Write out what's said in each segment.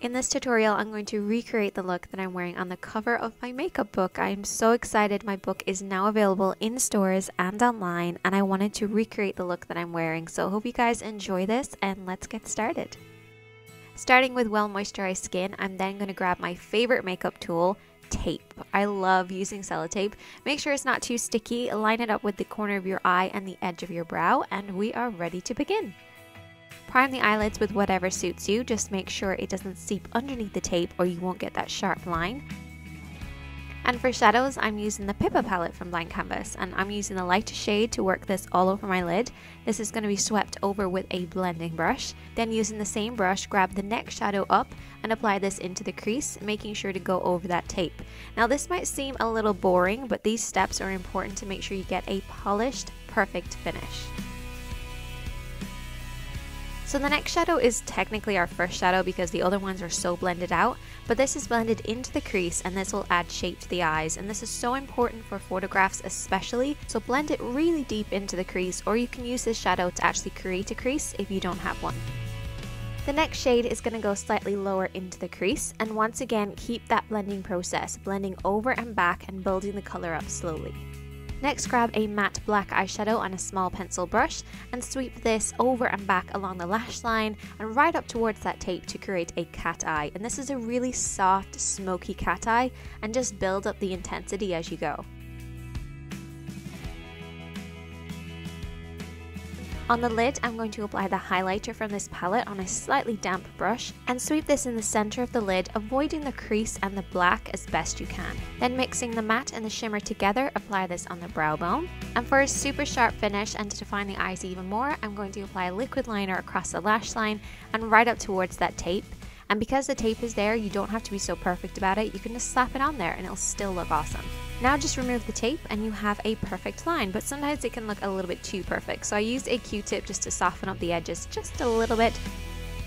In this tutorial, I'm going to recreate the look that I'm wearing on the cover of my makeup book. I am so excited. My book is now available in stores and online, and I wanted to recreate the look that I'm wearing. So I hope you guys enjoy this, and let's get started. Starting with well moisturized skin, I'm then going to grab my favorite makeup tool, tape. I love using sellotape. Make sure it's not too sticky. Line it up with the corner of your eye and the edge of your brow, and we are ready to begin. Prime the eyelids with whatever suits you. Just make sure it doesn't seep underneath the tape or you won't get that sharp line. And for shadows, I'm using the Pippa palette from Blank Canvas, and I'm using the lighter shade to work this all over my lid. This is going to be swept over with a blending brush. Then using the same brush, grab the next shadow up and apply this into the crease, making sure to go over that tape. Now this might seem a little boring, but these steps are important to make sure you get a polished, perfect finish. So the next shadow is technically our first shadow because the other ones are so blended out, but this is blended into the crease and this will add shape to the eyes, and this is so important for photographs especially, so blend it really deep into the crease, or you can use this shadow to actually create a crease if you don't have one. The next shade is going to go slightly lower into the crease, and once again keep that blending process, blending over and back and building the color up slowly. Next, grab a matte black eyeshadow on a small pencil brush and sweep this over and back along the lash line and right up towards that tape to create a cat eye. And this is a really soft, smoky cat eye, and just build up the intensity as you go. On the lid, I'm going to apply the highlighter from this palette on a slightly damp brush and sweep this in the center of the lid, avoiding the crease and the black as best you can. Then mixing the matte and the shimmer together, apply this on the brow bone. And for a super sharp finish and to define the eyes even more, I'm going to apply a liquid liner across the lash line and right up towards that tape. And because the tape is there, you don't have to be so perfect about it. You can just slap it on there and it'll still look awesome. Now just remove the tape and you have a perfect line, but sometimes it can look a little bit too perfect. So I used a Q-tip just to soften up the edges just a little bit.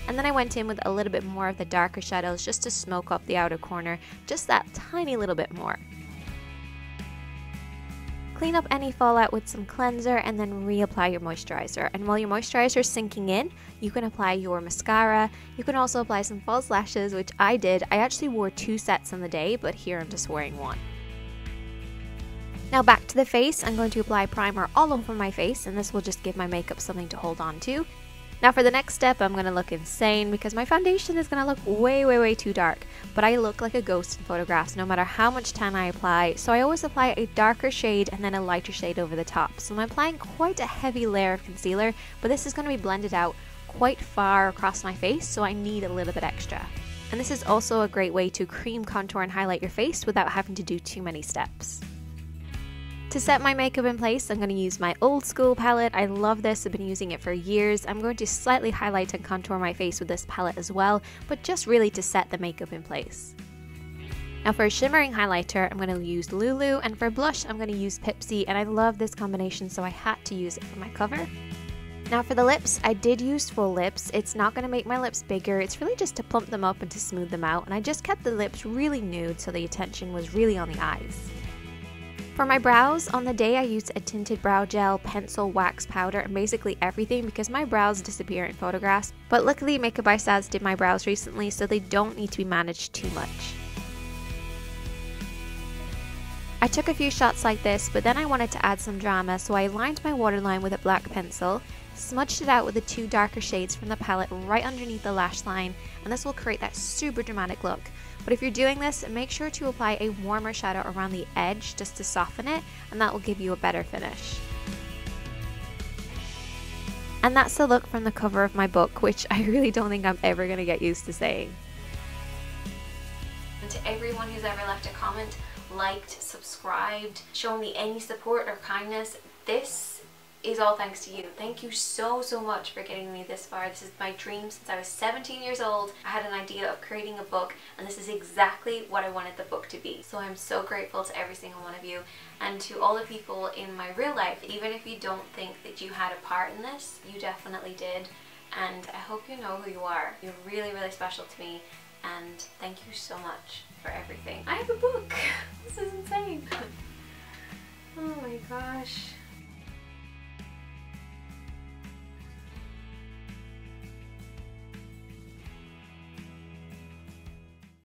And then I went in with a little bit more of the darker shadows just to smoke up the outer corner, just that tiny little bit more. Clean up any fallout with some cleanser and then reapply your moisturizer. And while your moisturizer is sinking in, you can apply your mascara. You can also apply some false lashes, which I did. I actually wore 2 sets on the day, but here I'm just wearing 1. Now back to the face, I'm going to apply primer all over my face, and this will just give my makeup something to hold on to. Now for the next step, I'm going to look insane because my foundation is going to look way too dark, but I look like a ghost in photographs no matter how much tan I apply, so I always apply a darker shade and then a lighter shade over the top. So I'm applying quite a heavy layer of concealer, but this is going to be blended out quite far across my face, so I need a little bit extra. And this is also a great way to cream contour and highlight your face without having to do too many steps. To set my makeup in place, I'm going to use my old school palette. I love this, I've been using it for years. I'm going to slightly highlight and contour my face with this palette as well, but just really to set the makeup in place. Now for a shimmering highlighter, I'm going to use Lulu, and for blush, I'm going to use Pipsy, and I love this combination, so I had to use it for my cover. Now for the lips, I did use full lips. It's not going to make my lips bigger, it's really just to plump them up and to smooth them out, and I just kept the lips really nude so the attention was really on the eyes. For my brows, on the day I used a tinted brow gel, pencil, wax powder, and basically everything because my brows disappear in photographs. But luckily Makeup by Saz did my brows recently, so they don't need to be managed too much. I took a few shots like this, but then I wanted to add some drama, so I lined my waterline with a black pencil, smudged it out with the 2 darker shades from the palette right underneath the lash line, and this will create that super dramatic look. But if you're doing this, make sure to apply a warmer shadow around the edge just to soften it, and that will give you a better finish. And that's the look from the cover of my book, which I really don't think I'm ever going to get used to saying. And to everyone who's ever left a comment, liked, subscribed, shown me any support or kindness, this is all thanks to you. Thank you so much for getting me this far. This is my dream since I was 17 years old. I had an idea of creating a book, and this is exactly what I wanted the book to be. So I'm so grateful to every single one of you, and to all the people in my real life. Even if you don't think that you had a part in this, you definitely did, and I hope you know who you are. You're really special to me, and thank you so much for everything. I have a book! This is insane! Oh my gosh.